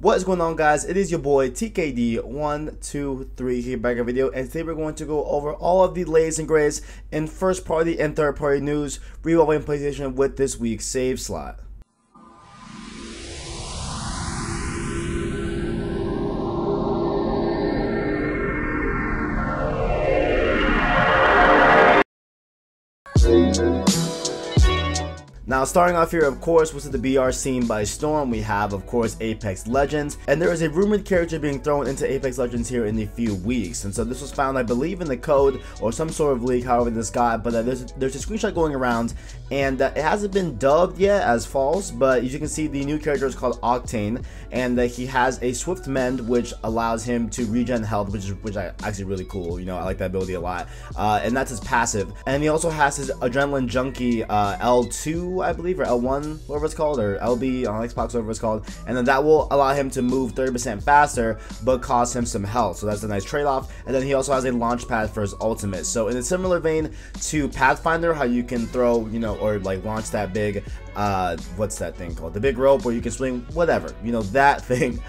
What is going on, guys? It is your boy TKD123 here back in a video, and today we're going to go over all of the latest and greatest in first party and third party news revolving PlayStation with this week's save slot. Now, starting off here, of course, was the BR scene by storm. We have, of course, Apex Legends, and there is a rumored character being thrown into Apex Legends here in a few weeks. And so this was found, I believe, in the code or some sort of leak, however this got, but there's a screenshot going around, and it hasn't been dubbed yet as false, but as you can see, the new character is called Octane, and he has a Swift Mend, which allows him to regen health, which is actually really cool. You know, I like that ability a lot, and that's his passive. And he also has his Adrenaline Junkie L2, I believe, or L1, whatever it's called, or LB on Xbox, whatever it's called, and then that will allow him to move 30% faster, but cost him some health, so that's a nice trade-off. And then he also has a launch pad for his ultimate. So in a similar vein to Pathfinder, how you can throw, you know, or like launch that big, what's that thing called? The big rope where you can swing, whatever, you know, that thing,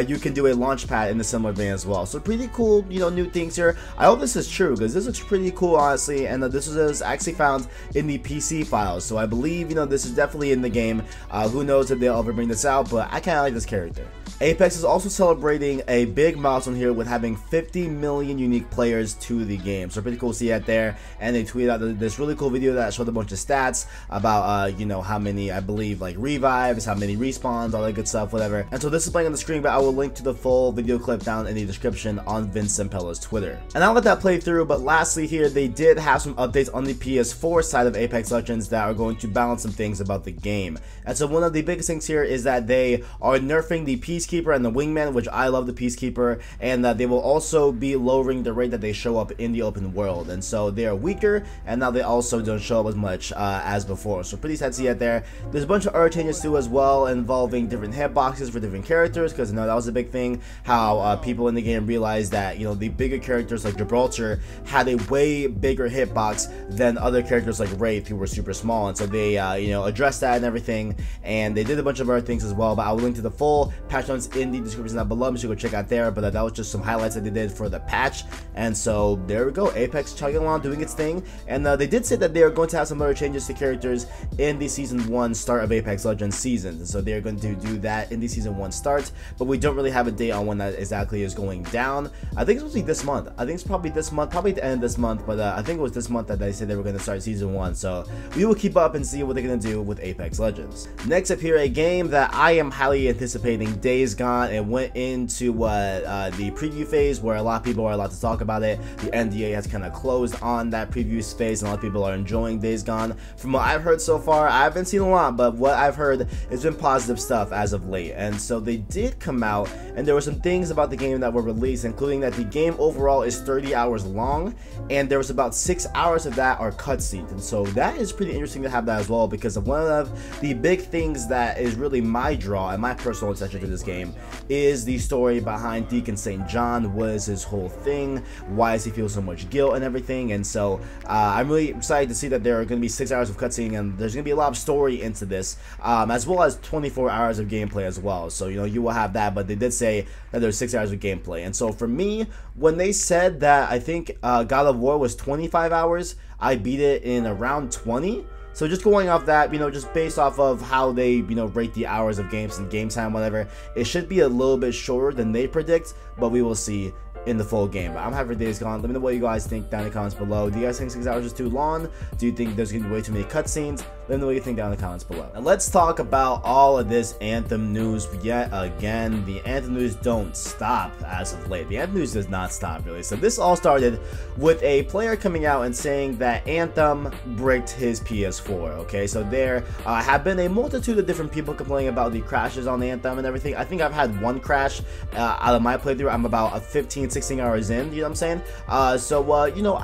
you can do a launch pad in a similar vein as well. So pretty cool, you know, new things here. I hope this is true, because this looks pretty cool, honestly, and this is actually found in the PC files, so I believe, you know, this is definitely in the game. Who knows if they'll ever bring this out, but I kind of like this character. Apex is also celebrating a big milestone here with having 50 million unique players to the game, so pretty cool to see that there. And they tweeted out this really cool video that showed a bunch of stats about you know, how many, I believe, like revives, how many respawns, all that good stuff, whatever. And so this is playing on the screen, but I will link to the full video clip down in the description on Vince Sampella's Twitter. And I'll let that play through, but lastly here, they did have some updates on the PS4 side of Apex Legends that are going to balance some things about the game. And so one of the biggest things here is that they are nerfing the Peacekeeper and the Wingman, which I love the Peacekeeper, and that they will also be lowering the rate that they show up in the open world. And so they are weaker, and now they also don't show up as much as before. So pretty sad to see it there. There's a bunch of other changes too as well, involving different hitboxes for different characters, because you know that was a big thing, how people in the game realized that, you know, the bigger characters like Gibraltar had a way bigger hitbox than other characters like Wraith, who were super small. And so they you know, addressed that and everything, and they did a bunch of other things as well, but I will link to the full patch notes in the description down below. You should go check out there, but that was just some highlights that they did for the patch. And so there we go, Apex chugging along, doing its thing. And they did say that they are going to have some other changes to characters in the season 1 start of Apex Legends season, and so they're going to do that in the season 1 start, but we don't really have a date on when that exactly is going down. I think it's supposed to be this month. I think it's probably this month, probably the end of this month, but I think it was this month that they said they were going to start season 1, so we will keep up and see what they're going to do with Apex Legends. Next up here, a game that I am highly anticipating, Days Gone. It went into the preview phase where a lot of people are allowed to talk about it. The NDA has kind of closed on that preview phase, and a lot of people are enjoying Days Gone. From what I've heard so far, I haven't seen a lot, but what I've heard has been positive stuff as of late. And so they did come out, and there were some things about the game that were released, including that the game overall is 30 hours long, and there was about 6 hours of that are cutscenes. And so that is pretty interesting to have that as well, because of one of the big things that is really my draw and my personal attention to this game is the story behind Deacon St. John. What is his whole thing? Why does he feel so much guilt and everything? And so I'm really excited to see that there are going to be 6 hours of cutscene, and there's going to be a lot of story into this, as well as 24 hours of gameplay as well. So, you know, you will have that, but they did say that there's 6 hours of gameplay. And so for me, when they said that, I think God of War was 25 hours, I beat it in around 20. So just going off that, you know, just based off of how they, you know, rate the hours of games and game time, whatever, it should be a little bit shorter than they predict, but we will see in the full game. But I'm happy for Days Gone. Let me know what you guys think down in the comments below. Do you guys think 6 hours is too long? Do you think there's going to be way too many cutscenes? Let me know what you think down in the comments below. Now let's talk about all of this Anthem news yet again. The Anthem news don't stop as of late. The Anthem news does not stop, really. So this all started with a player coming out and saying that Anthem bricked his PS4. Okay, so there have been a multitude of different people complaining about the crashes on Anthem and everything. I think I've had one crash out of my playthrough. I'm about 15-16 16 hours in, you know what I'm saying? You know,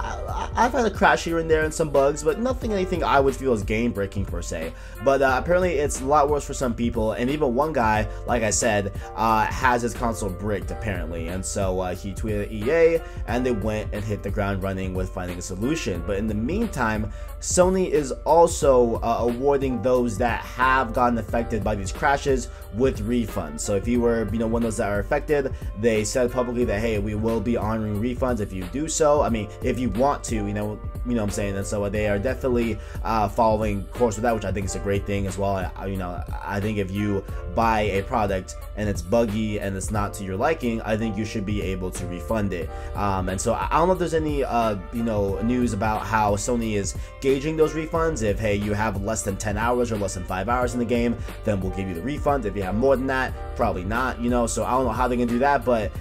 I've had a crash here and there and some bugs, but anything I would feel is game breaking per se. But apparently it's a lot worse for some people, and even one guy, like I said, has his console bricked apparently, and so he tweeted at EA, and they went and hit the ground running with finding a solution. But in the meantime, Sony is also awarding those that have gotten affected by these crashes with refunds. So if you were, you know, one of those that are affected, they said publicly that, hey, we will be honoring refunds if you do so. I mean, if you want to, you know what I'm saying. And so they are definitely following course with that, which I think is a great thing as well. You know, I think if you buy a product and it's buggy and it's not to your liking, I think you should be able to refund it. And so I don't know if there's any you know, news about how Sony is gauging those refunds. If, hey, you have less than 10 hours or less than 5 hours in the game, then we'll give you the refund. If you have more than that, probably not, you know. So I don't know how they can do that, but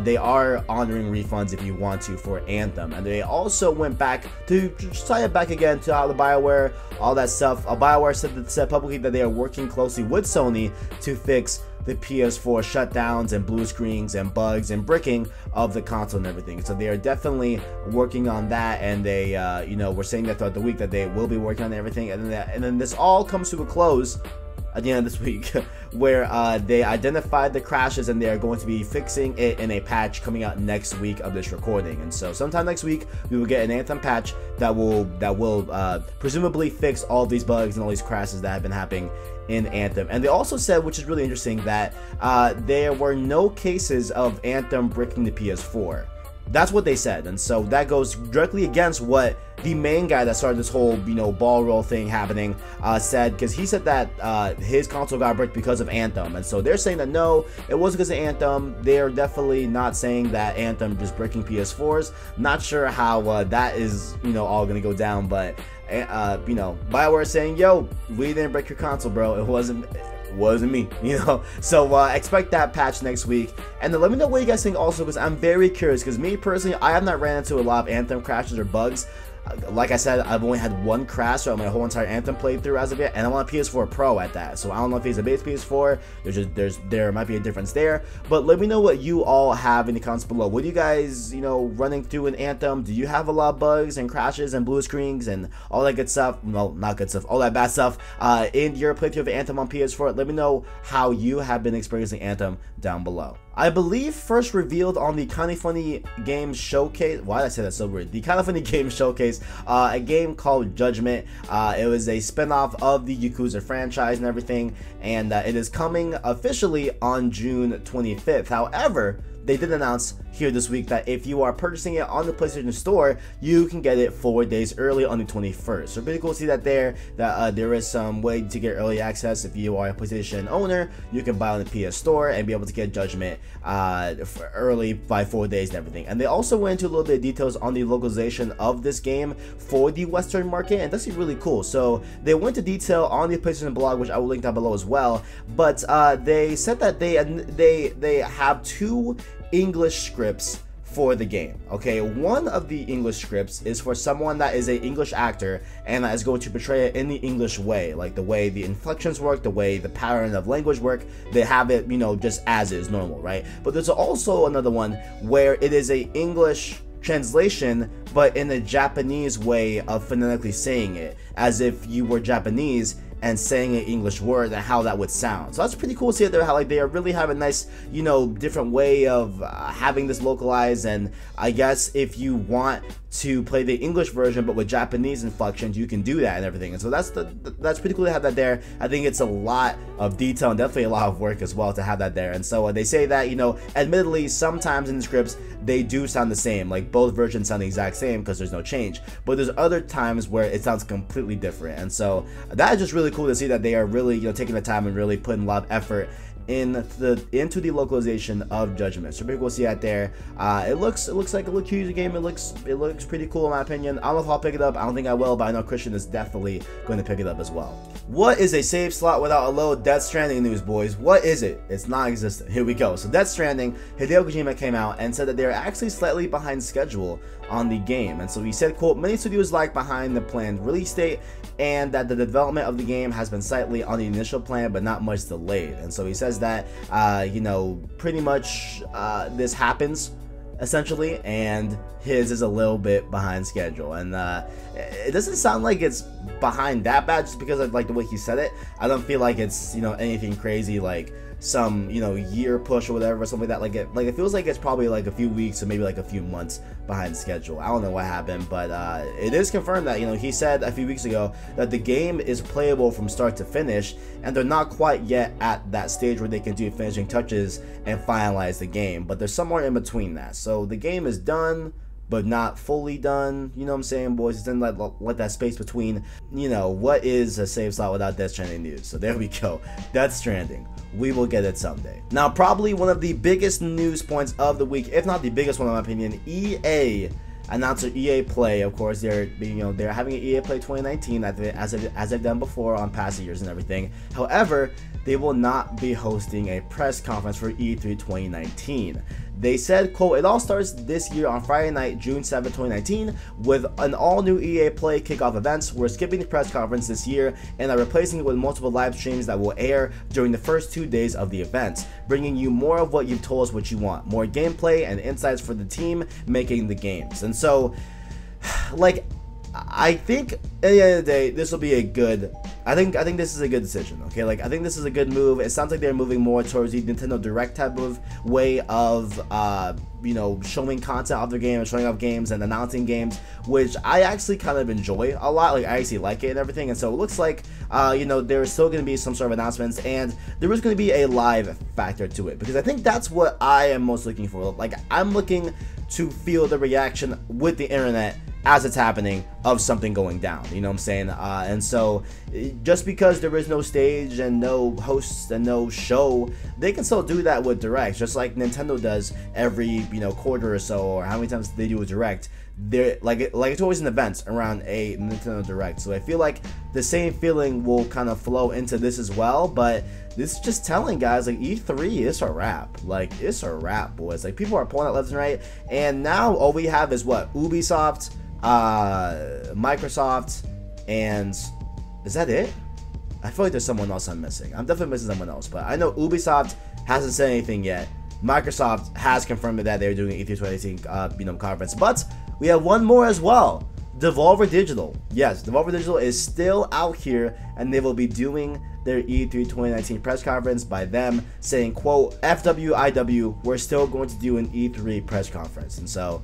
they are honoring refunds if you want to for Anthem. And they also went back to tie it back again to how the BioWare, all that stuff. BioWare said publicly that they are working closely with Sony to fix the PS4 shutdowns and blue screens and bugs and bricking of the console and everything. So they are definitely working on that, and they you know, were saying that throughout the week that they will be working on everything. And then this all comes to a close at the end of this week, where they identified the crashes and they are going to be fixing it in a patch coming out next week of this recording. And so sometime next week we will get an Anthem patch that will presumably fix all these bugs and all these crashes that have been happening in Anthem. And they also said, which is really interesting, that there were no cases of Anthem bricking the PS4. That's what they said, and so that goes directly against what the main guy that started this whole, you know, ball roll thing happening said, because he said that his console got bricked because of Anthem. And so they're saying that no, it wasn't because of Anthem. They're definitely not saying that Anthem just bricking PS4s. Not sure how that is, you know, all gonna go down, but you know, BioWare saying, yo, we didn't break your console, bro. It wasn't me, you know. So expect that patch next week, and then let me know what you guys think also, because I'm very curious, because me personally, I have not ran into a lot of Anthem crashes or bugs. Like I said, I've only had one crash throughout my whole entire Anthem playthrough as of yet, and I'm on a PS4 Pro at that. So I don't know if it's a base PS4. There might be a difference there. But let me know what you all have in the comments below. What do you guys, you know, running through an Anthem? Do you have a lot of bugs and crashes and blue screens and all that good stuff? No, not good stuff. All that bad stuff in your playthrough of Anthem on PS4. Let me know how you have been experiencing Anthem down below. I believe first revealed on the Kinda Funny Games Showcase. Why did I say that so weird? The Kinda Funny Games Showcase, a game called Judgment. It was a spinoff of the Yakuza franchise and everything, and it is coming officially on June 25th. However, they did announce here this week that if you are purchasing it on the PlayStation Store, you can get it 4 days early on the 21st. So pretty cool to see that there is some way to get early access. If you are a PlayStation owner, you can buy on the PS Store and be able to get Judgment early by 4 days and everything. And they also went into a little bit of details on the localization of this game for the Western market, and that's really cool. So they went into detail on the PlayStation blog, which I will link down below as well. But they said that they have 2 English scripts for the game. Okay, one of the English scripts is for someone that is an English actor and that is going to portray it in the English way, like the way the inflections work, the way the pattern of language work. They have it, you know, just as is normal, right? But there's also another one where it is a English translation, but in a Japanese way of phonetically saying it, as if you were Japanese and saying an English word and how that would sound. So that's pretty cool to see there, how like they really have a nice, you know, different way of having this localized. And I guess if you want to play the English version but with Japanese inflections, you can do that and everything. And so that's pretty cool to have that there. I think it's a lot of detail and definitely a lot of work as well to have that there. And so they say that, you know, admittedly sometimes in the scripts they do sound the same, like both versions sound the exact same because there's no change, but there's other times where it sounds completely different. And so that is just really cool to see that they are really, you know, taking the time and really putting a lot of effort into the localization of Judgment. So pretty cool to see that there. It looks like a little cute game. It looks pretty cool in my opinion. I don't know if I'll pick it up. I don't think I will, but I know Christian is definitely going to pick it up as well. What is a save slot without a load? Death Stranding news, boys. What is it? It's non-existent. Here we go. So Death Stranding, Hideo Kojima came out and said that they're actually slightly behind schedule on the game. And so he said, quote, many studios lag behind the planned release date, and that the development of the game has been slightly on the initial plan but not much delayed. And so he says that you know, pretty much this happens essentially, and his is a little bit behind schedule. And it doesn't sound like it's behind that bad, just because of like the way he said it. I don't feel like it's, you know, anything crazy like some, you know, year push or whatever, or something like that. Like it feels like it's probably like a few weeks or maybe like a few months behind schedule. I don't know what happened, but it is confirmed that, you know, he said a few weeks ago that the game is playable from start to finish, and they're not quite yet at that stage where they can do finishing touches and finalize the game, but there's somewhere in between that. So the game is done, but not fully done. You know what I'm saying, boys? It's in like that space between, you know, what is a save slot without Death Stranding news. So there we go. That's Stranding. We will get it someday. Now, probably one of the biggest news points of the week, if not the biggest one in my opinion, EA announced their EA Play. Of course, they're having an EA Play 2019 as they've done before on past years and everything. However, they will not be hosting a press conference for E3 2019. They said, quote, "It all starts this year on Friday night, June 7, 2019, with an all-new EA Play kickoff events. We're skipping the press conference this year and are replacing it with multiple live streams that will air during the first 2 days of the event, bringing you more of what you've told us what you want, more gameplay and insights for the team making the games." And so, like, I think at the end of the day, this will be a good. I think this is a good decision. Okay, like I think this is a good move. It sounds like they're moving more towards the Nintendo Direct type of way of you know, showing content of their game and showing off games and announcing games, which I actually kind of enjoy a lot. Like I actually like it and everything. And so it looks like you know, there's still going to be some sort of announcements, and there is going to be a live factor to it, because I think that's what I am most looking for. Like I'm looking to feel the reaction with the internet as it's happening of something going down, you know what I'm saying? And so just because there is no stage and no hosts and no show, they can still do that with Directs, just like Nintendo does every, you know, quarter or so, or how many times they do a Direct. They're like it's always an event around a Nintendo Direct. So I feel like the same feeling will kind of flow into this as well. But this is just telling guys, like, E3, it's a wrap. Like, it's a wrap, boys. Like, people are pulling out left and right, and now all we have is what? Ubisoft, Microsoft, and is that it? I feel like there's someone else I'm missing. I'm definitely missing someone else, but I know Ubisoft hasn't said anything yet. Microsoft has confirmed that they're doing an E3 2018 you know, conference, but we have one more as well. Devolver Digital. Yes, Devolver Digital is still out here, and they will be doing their E3 2019 press conference by them saying, quote, FWIW, we're still going to do an E3 press conference. And so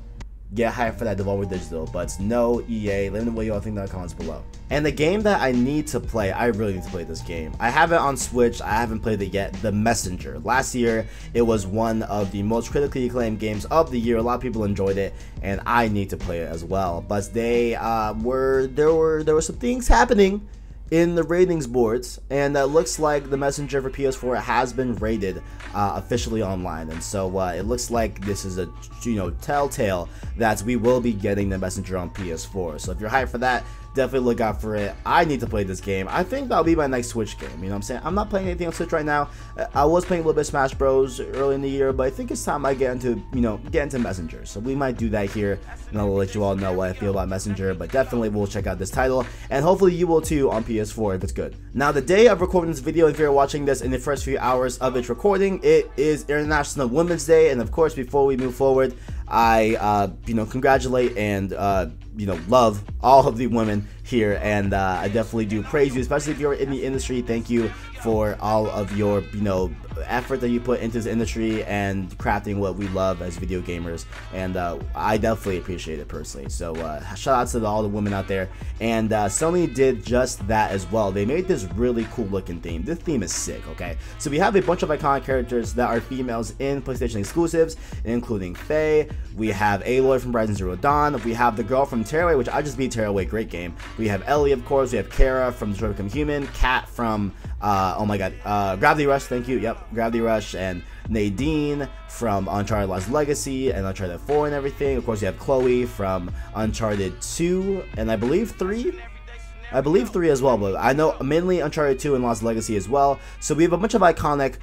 get hyped for that, Devolver Digital, but no EA. Let me know what y'all think in the comments below. And the game that I need to play, I really need to play this game. I have it on Switch, I haven't played it yet, The Messenger. Last year, it was one of the most critically acclaimed games of the year. A lot of people enjoyed it, and I need to play it as well. But there were some things happening in the ratings boards, and it looks like The Messenger for PS4 has been rated officially online, and so it looks like this is a, you know, telltale that we will be getting The Messenger on PS4. So if you're hyped for that, definitely look out for it. I need to play this game. I think that'll be my next Switch game, you know what I'm saying? I'm not playing anything on Switch right now. I was playing a little bit of Smash Bros early in the year, but I think it's time I get into Messenger. So we might do that here, and I'll let you all know what I feel about Messenger, but definitely we'll check out this title, and hopefully you will too on PS4 if it's good. Now, the day of recording this video, if you're watching this in the first few hours of its recording, it is International Women's Day, and of course, before we move forward, I you know, congratulate and you know, love all of the women here, and I definitely do praise you, especially if you're in the industry. Thank you for all of your, you know, effort that you put into this industry and crafting what we love as video gamers, and I definitely appreciate it personally. So shout out to all the women out there, and Sony did just that as well. They made this really cool looking theme. This theme is sick, okay? So we have a bunch of iconic characters that are females in PlayStation exclusives, including Faye. We have Aloy from Horizon Zero Dawn. We have the girl from Tearaway, which I just beat Tearaway, great game. We have Ellie, of course. We have Kara from Detroit Become Human. Kat from oh my god, Gravity Rush, thank you, yep, Gravity Rush, and Nadine from Uncharted Lost Legacy and Uncharted 4 and everything. Of course, you have Chloe from Uncharted 2 and I believe 3. I believe 3 as well, but I know mainly Uncharted 2 and Lost Legacy as well. So we have a bunch of iconic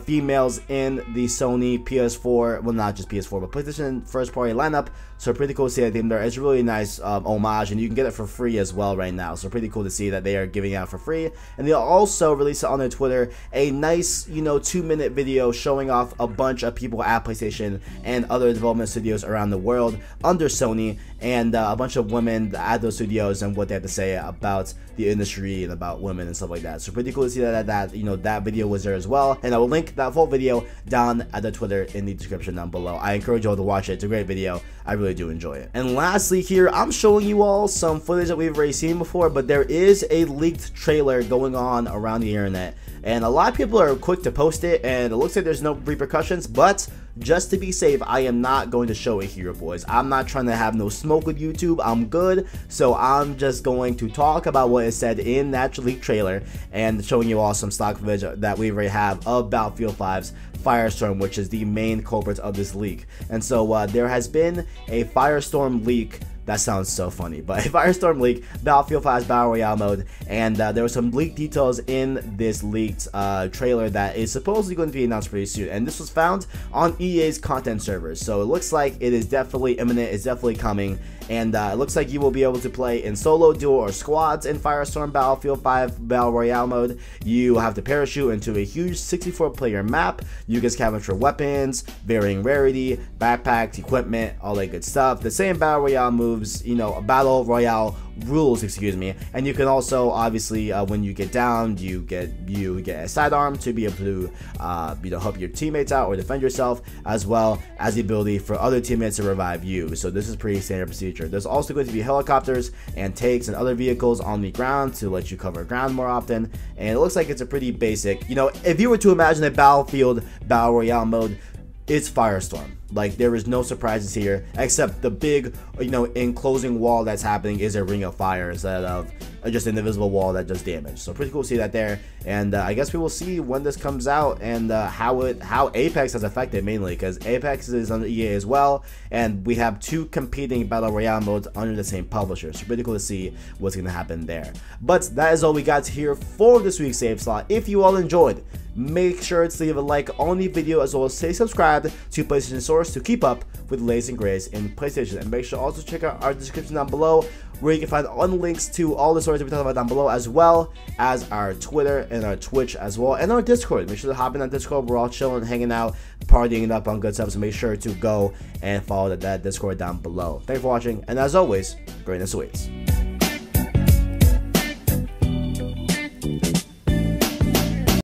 females in the Sony PS4, well, not just PS4, but PlayStation first party lineup. So pretty cool to see that theme there. It's a really nice homage, and you can get it for free as well right now. So pretty cool to see that they are giving it out for free. And they'll also release it on their Twitter, a nice, 2-minute video showing off a bunch of people at PlayStation and other development studios around the world under Sony, and a bunch of women at those studios and what they have to say about the industry and about women and stuff like that. So pretty cool to see that video was there as well. And I will link that full video down at the Twitter in the description down below. I encourage you all to watch it. It's a great video. I really do enjoy it. And lastly here, I'm showing you all some footage that we've already seen before, but there is a leaked trailer going on around the internet, and a lot of people are quick to post it, and it looks like there's no repercussions, but just to be safe, I am not going to show it here, boys. I'm not trying to have no smoke with YouTube. I'm good. So I'm just going to talk about what is said in that leaked trailer and showing you all some stock footage that we already have of Battlefield 5's Firestorm, which is the main culprit of this leak. And so there has been a Firestorm leak. That sounds so funny, but a Firestorm leak, Battlefield 5's Battle Royale mode, and there were some leaked details in this leaked trailer that is supposedly going to be announced pretty soon, and this was found on EA's content servers, so it looks like it is definitely imminent, it's definitely coming, and it looks like you will be able to play in solo, duo, or squads in Firestorm Battlefield 5 Battle Royale mode. You have to parachute into a huge 64-player map. You can scavenge for weapons, varying rarity, backpacks, equipment, all that good stuff. The same Battle Royale moves, Battle Royale rules, excuse me, and you can also obviously when you get down, you get a sidearm to be able to help your teammates out or defend yourself, as well as the ability for other teammates to revive you. So this is pretty standard procedure. There's also going to be helicopters and tanks and other vehicles on the ground to let you cover ground more often, and it looks like it's a pretty basic, if you were to imagine a Battlefield Battle Royale mode, it's Firestorm. Like, there is no surprises here, except the big, enclosing wall that's happening is a ring of fire instead of just an invisible wall that does damage. So pretty cool to see that there, and I guess we will see when this comes out and how Apex has affected, mainly because Apex is under EA as well, and we have two competing Battle Royale modes under the same publisher. So pretty cool to see what's going to happen there. But that is all we got here for this week's Save Slot. If you all enjoyed, make sure to leave a like on the video, as well as stay subscribed to PlayStation Source to keep up with the latest and greatest in PlayStation. And make sure also check out our description down below, where you can find all the links to all the stories that we talked about down below, as well as our Twitter and our Twitch as well, and our Discord. Make sure to hop in on Discord. We're all chilling, hanging out, partying up on good stuff, so make sure to go and follow that Discord down below. Thanks for watching, and as always, greatness awaits.